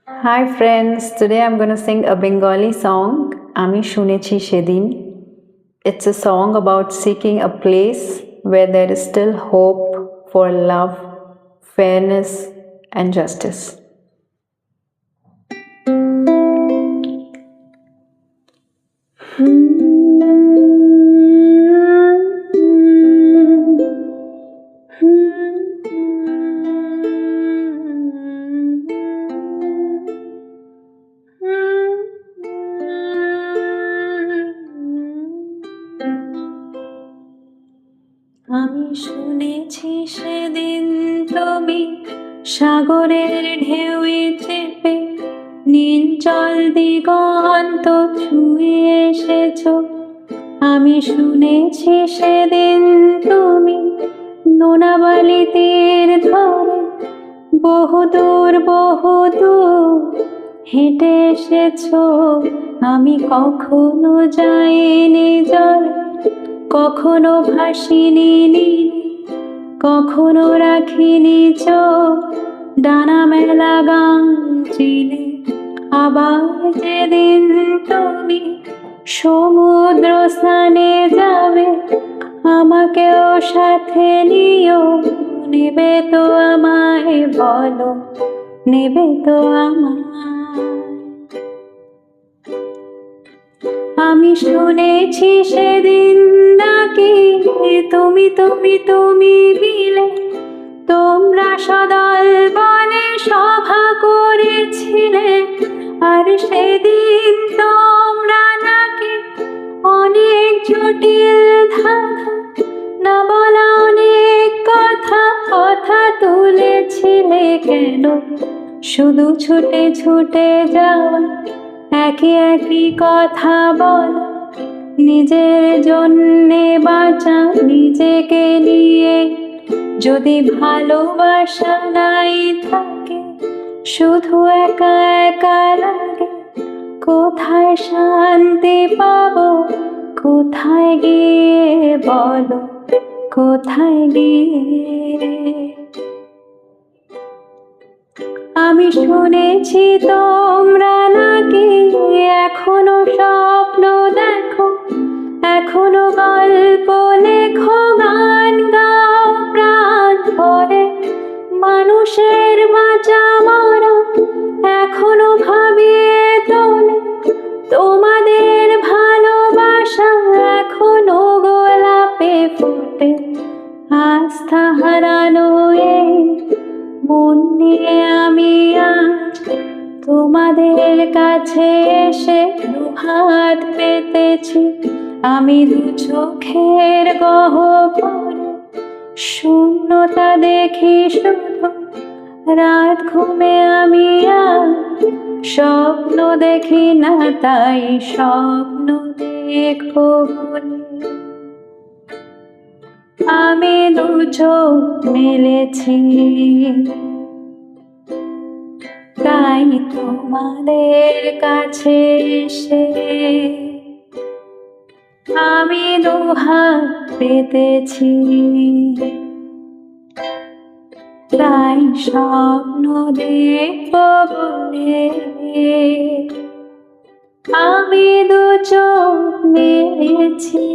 Hi friends, today I'm going to sing a Bengali song, Ami Shunechi Shedin. It's a song about seeking a place where there is still hope for love, fairness, and justice. আমি শুনেছি সেদিন তুমি সাগরের ঢেউয়ে চেপে নীলচল দিগন্ত ছুঁয়ে এসেছো। আমি শুনেছি সেদিন তুমি নোনাবালি তীর ধরে বহুদূর হেঁটে এসেছো। আমি কখনো যাইনি জলে, কখনো ভাসিনি নীলে, কখনো রাখিনি চোখ ডানা মেলা গান চিলে। আবার যেদিন তুমি সমুদ্র স্নানে যাবে, আমাকেও সাথে নিও। নেবে তো আমায় বলো, নেবে তো আমায়? আমি শুনেছি সেদিন নাকি তুমি মিলে তোমরা সদল বনে সভা করেছিলে। আর সেদিন তোমরা নাকি অনেক জটিল ধাঁধা, না বলা অনেক কথা তুলেছিলে। কেন শুধু ছুটে ছুটে যাওয়া, একই কথা বল, নিজের জন্যে বাঁচা নিজেকে নিয়ে। যদি ভালোবাসা নাই থাকে, শুধু একা একা লাগে, কোথায় শান্তি পাবো? কোথায় গিয়ে বলো, কোথায় গিয়ে? আমি শুনেছি তোমরা নাকি এখনো স্বপ্ন দেখো, এখনো গল্প লেখো, গান গাও প্রাণ ভরে। মানুষের বাঁচা মরা এখনো ভাবিয়ে তোলে, তোমাদের ভালোবাসা এখনো গোলাপে ফোটে। আস্থা হারানো এই মন নিয়ে আমি আজ তোমাদের কাছে এসে দুহাত পেতেছি। আমি দু চোখের গহ্বরে শূন্যতা দেখি শুধু, রাত ঘুমে আমি আর স্বপ্ন দেখি না, তাই স্বপ্ন দেখো বলে আমি দু চোখ মেলেছি। তাই তোমাদের কাছে এসে আমি দুহাত পেতেছি। তাই স্বপ্ন দেখব বলে আমি দু চোখ মেলেছি।